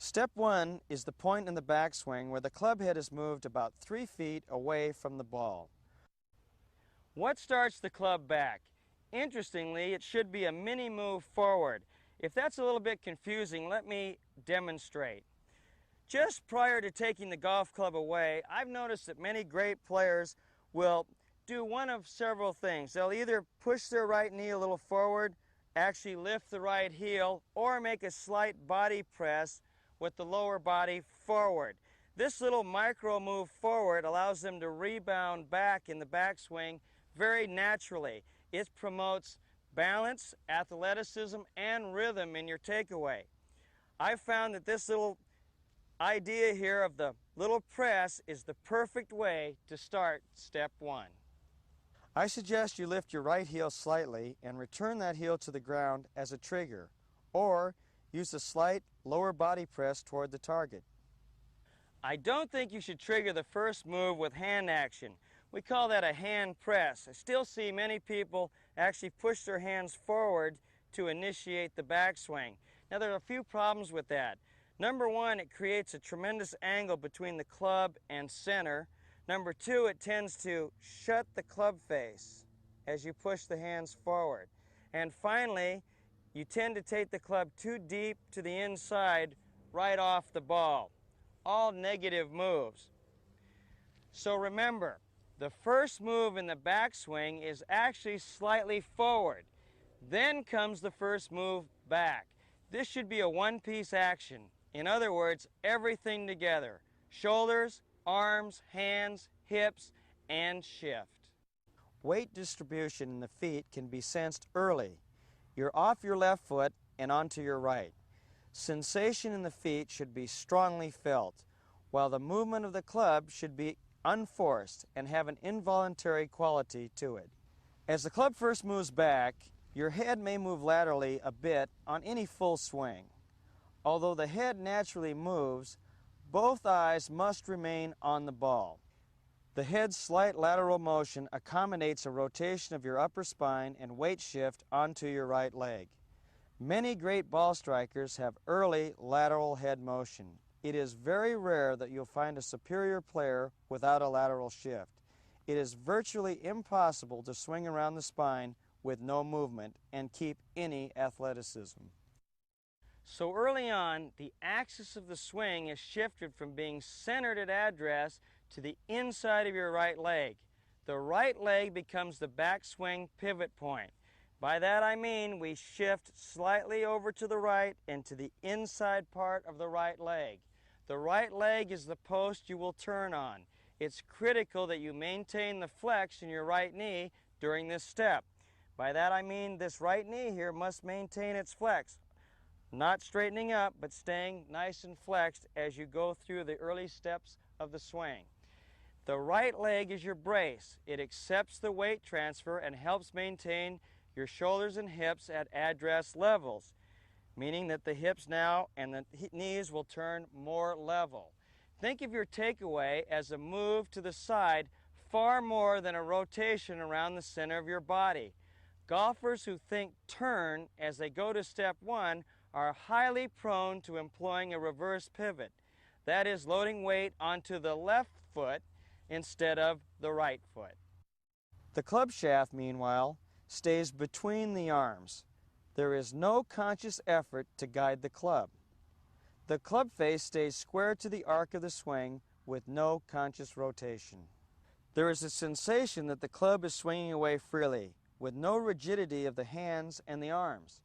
Step 1 is the point in the backswing where the club head is moved about 3 feet away from the ball. What starts the club back? Interestingly, it should be a mini move forward. If that's a little bit confusing, let me demonstrate. Just prior to taking the golf club away, I've noticed that many great players will do one of several things. They'll either push their right knee a little forward, actually lift the right heel, or make a slight body press with the lower body forward. This little micro move forward allows them to rebound back in the backswing very naturally. It promotes balance, athleticism, and rhythm in your takeaway. I've found that this little idea here of the little press is the perfect way to start step 1. I suggest you lift your right heel slightly and return that heel to the ground as a trigger, or use a slight lower body press toward the target. I don't think you should trigger the first move with hand action. We call that a hand press. I still see many people actually push their hands forward to initiate the backswing. Now there are a few problems with that. Number 1, it creates a tremendous angle between the club and center. Number 2, it tends to shut the club face as you push the hands forward. And finally, you tend to take the club too deep to the inside right off the ball. All negative moves. So remember, the first move in the backswing is actually slightly forward. Then comes the first move back. This should be a one-piece action. In other words, everything together. Shoulders, arms, hands, hips, and shift. Weight distribution in the feet can be sensed early. You're off your left foot and onto your right. Sensation in the feet should be strongly felt, while the movement of the club should be unforced and have an involuntary quality to it. As the club first moves back, your head may move laterally a bit on any full swing. Although the head naturally moves, both eyes must remain on the ball. The head's slight lateral motion accommodates a rotation of your upper spine and weight shift onto your right leg. Many great ball strikers have early lateral head motion. It is very rare that you'll find a superior player without a lateral shift. It is virtually impossible to swing around the spine with no movement and keep any athleticism. So early on, the axis of the swing is shifted from being centered at address to the inside of your right leg. The right leg becomes the backswing pivot point. By that I mean we shift slightly over to the right and to the inside part of the right leg. The right leg is the post you will turn on. It's critical that you maintain the flex in your right knee during this step. By that I mean this right knee here must maintain its flex. Not straightening up, but staying nice and flexed as you go through the early steps of the swing. The right leg is your brace. It accepts the weight transfer and helps maintain your shoulders and hips at address levels, meaning that the hips now and the knees will turn more level. Think of your takeaway as a move to the side far more than a rotation around the center of your body. Golfers who think turn as they go to step 1 are highly prone to employing a reverse pivot. That is, loading weight onto the left foot instead of the right foot. The club shaft, meanwhile, stays between the arms. There is no conscious effort to guide the club. The club face stays square to the arc of the swing with no conscious rotation. There is a sensation that the club is swinging away freely, with no rigidity of the hands and the arms.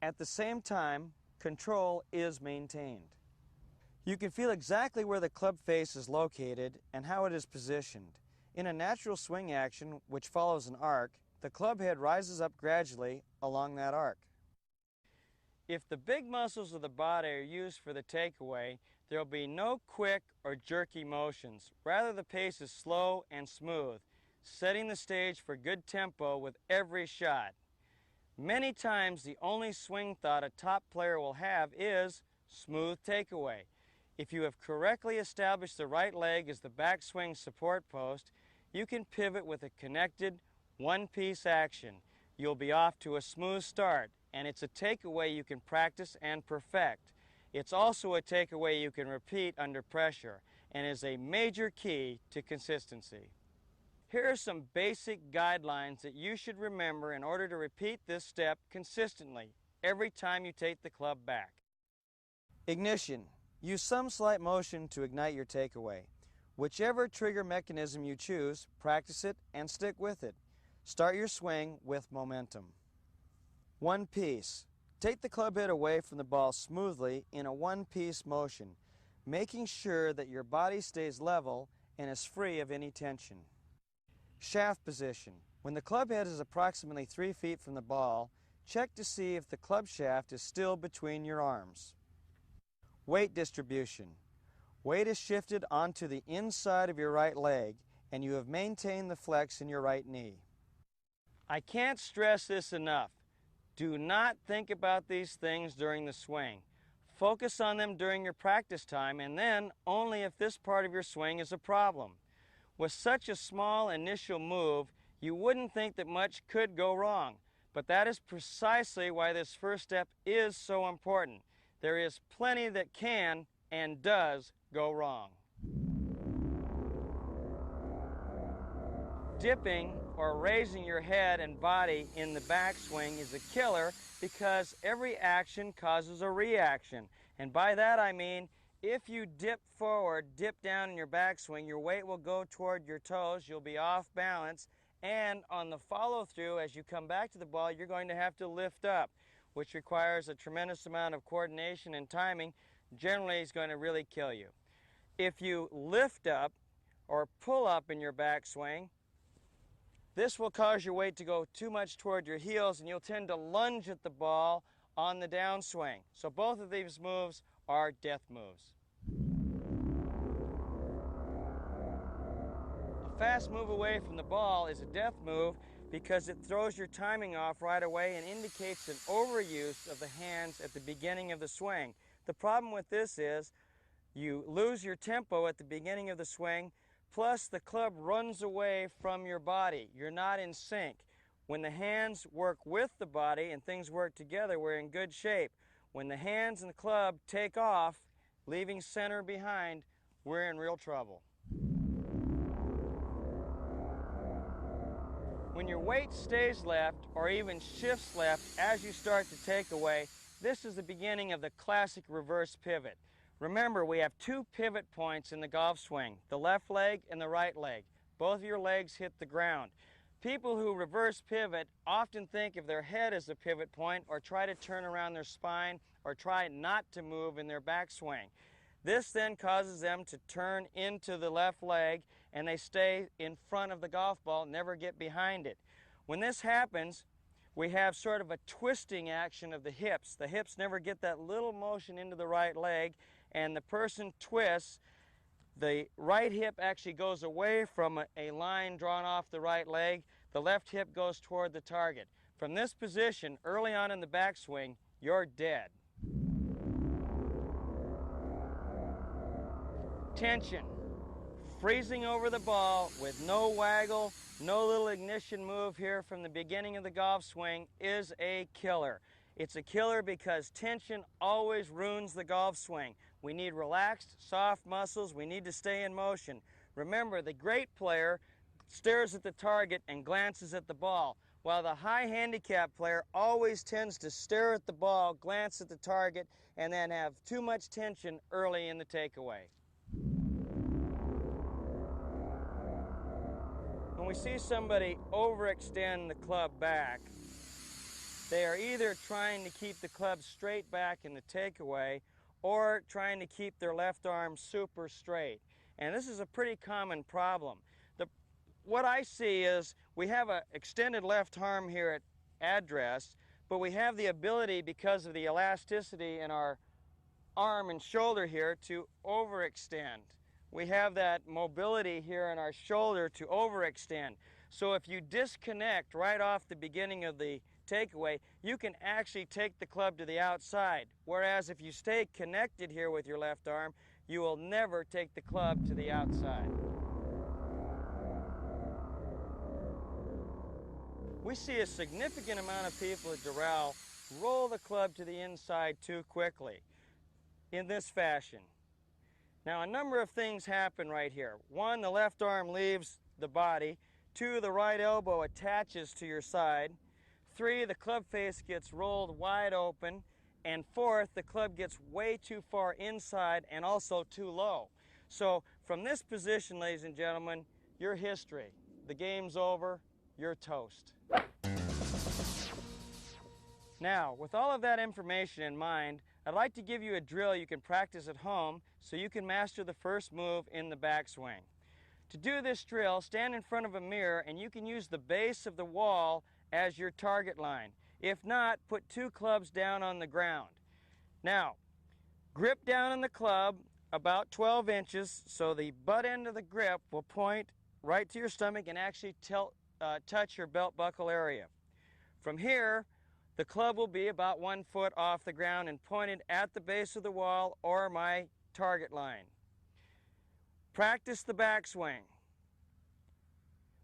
At the same time, control is maintained. You can feel exactly where the club face is located and how it is positioned. In a natural swing action, which follows an arc, the club head rises up gradually along that arc. If the big muscles of the body are used for the takeaway, there will be no quick or jerky motions. Rather, the pace is slow and smooth, setting the stage for good tempo with every shot. Many times, the only swing thought a top player will have is smooth takeaway. If you have correctly established the right leg as the backswing support post, you can pivot with a connected, one-piece action. You'll be off to a smooth start, and it's a takeaway you can practice and perfect. It's also a takeaway you can repeat under pressure and is a major key to consistency. Here are some basic guidelines that you should remember in order to repeat this step consistently every time you take the club back. Ignition. Use some slight motion to ignite your takeaway. Whichever trigger mechanism you choose, practice it and stick with it. Start your swing with momentum. One piece. Take the club head away from the ball smoothly in a one-piece motion, making sure that your body stays level and is free of any tension. Shaft position. When the club head is approximately 3 feet from the ball, check to see if the club shaft is still between your arms. Weight distribution. Weight is shifted onto the inside of your right leg, and you have maintained the flex in your right knee. I can't stress this enough. Do not think about these things during the swing. Focus on them during your practice time, and then only if this part of your swing is a problem. With such a small initial move, you wouldn't think that much could go wrong, but that is precisely why this first step is so important. There is plenty that can and does go wrong. Dipping or raising your head and body in the backswing is a killer because every action causes a reaction. And by that I mean, if you dip forward, dip down in your backswing, your weight will go toward your toes, you'll be off balance, and on the follow-through, as you come back to the ball, you're going to have to lift up, which requires a tremendous amount of coordination and timing. Generally, is going to really kill you. If you lift up or pull up in your backswing, this will cause your weight to go too much toward your heels, and you'll tend to lunge at the ball on the downswing. So both of these moves are death moves. A fast move away from the ball is a death move because it throws your timing off right away and indicates an overuse of the hands at the beginning of the swing. The problem with this is you lose your tempo at the beginning of the swing, plus the club runs away from your body. You're not in sync. When the hands work with the body and things work together, we're in good shape. When the hands and the club take off, leaving center behind, we're in real trouble. When your weight stays left or even shifts left as you start to take away, this is the beginning of the classic reverse pivot. Remember, we have two pivot points in the golf swing, the left leg and the right leg. Both of your legs hit the ground. People who reverse pivot often think of their head as a pivot point or try to turn around their spine or try not to move in their backswing. This then causes them to turn into the left leg and they stay in front of the golf ball, never get behind it. When this happens, we have sort of a twisting action of the hips. The hips never get that little motion into the right leg, and the person twists. The right hip actually goes away from a line drawn off the right leg. The left hip goes toward the target. From this position, early on in the backswing, you're dead. Tension. Freezing over the ball with no waggle, no little ignition move here from the beginning of the golf swing is a killer. It's a killer because tension always ruins the golf swing. We need relaxed, soft muscles. We need to stay in motion. Remember, the great player stares at the target and glances at the ball, while the high handicap player always tends to stare at the ball, glance at the target, and then have too much tension early in the takeaway. When we see somebody overextend the club back, they are either trying to keep the club straight back in the takeaway or trying to keep their left arm super straight. And this is a pretty common problem. What I see is we have an extended left arm here at address, but we have the ability, because of the elasticity in our arm and shoulder here, to overextend. We have that mobility here in our shoulder to overextend. So if you disconnect right off the beginning of the takeaway, you can actually take the club to the outside. Whereas if you stay connected here with your left arm, you will never take the club to the outside. We see a significant amount of people at Doral roll the club to the inside too quickly. in this fashion. Now, a number of things happen right here. One, the left arm leaves the body. Two, the right elbow attaches to your side. Three, the club face gets rolled wide open. And fourth, the club gets way too far inside and also too low. So from this position, ladies and gentlemen, you're history. The game's over, you're toast. Now, with all of that information in mind, I'd like to give you a drill you can practice at home so you can master the first move in the backswing. To do this drill, stand in front of a mirror and you can use the base of the wall as your target line. If not, put two clubs down on the ground. Now, grip down on the club about 12 inches so the butt end of the grip will point right to your stomach and actually touch your belt buckle area. From here, the club will be about 1 foot off the ground and pointed at the base of the wall or my target line. Practice the backswing.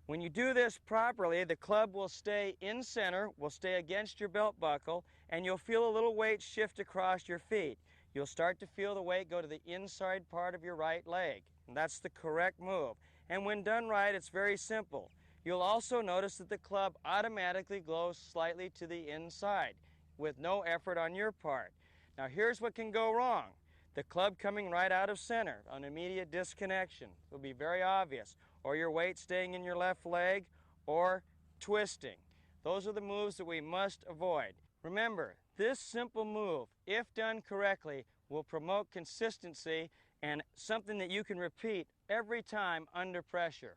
When you do this properly, the club will stay in center, will stay against your belt buckle, and you'll feel a little weight shift across your feet. You'll start to feel the weight go to the inside part of your right leg. And that's the correct move. And when done right, it's very simple. You'll also notice that the club automatically goes slightly to the inside with no effort on your part. Now here's what can go wrong. The club coming right out of center, an immediate disconnection. It'll be very obvious. Or your weight staying in your left leg, or twisting. Those are the moves that we must avoid. Remember, this simple move, if done correctly, will promote consistency and something that you can repeat every time under pressure.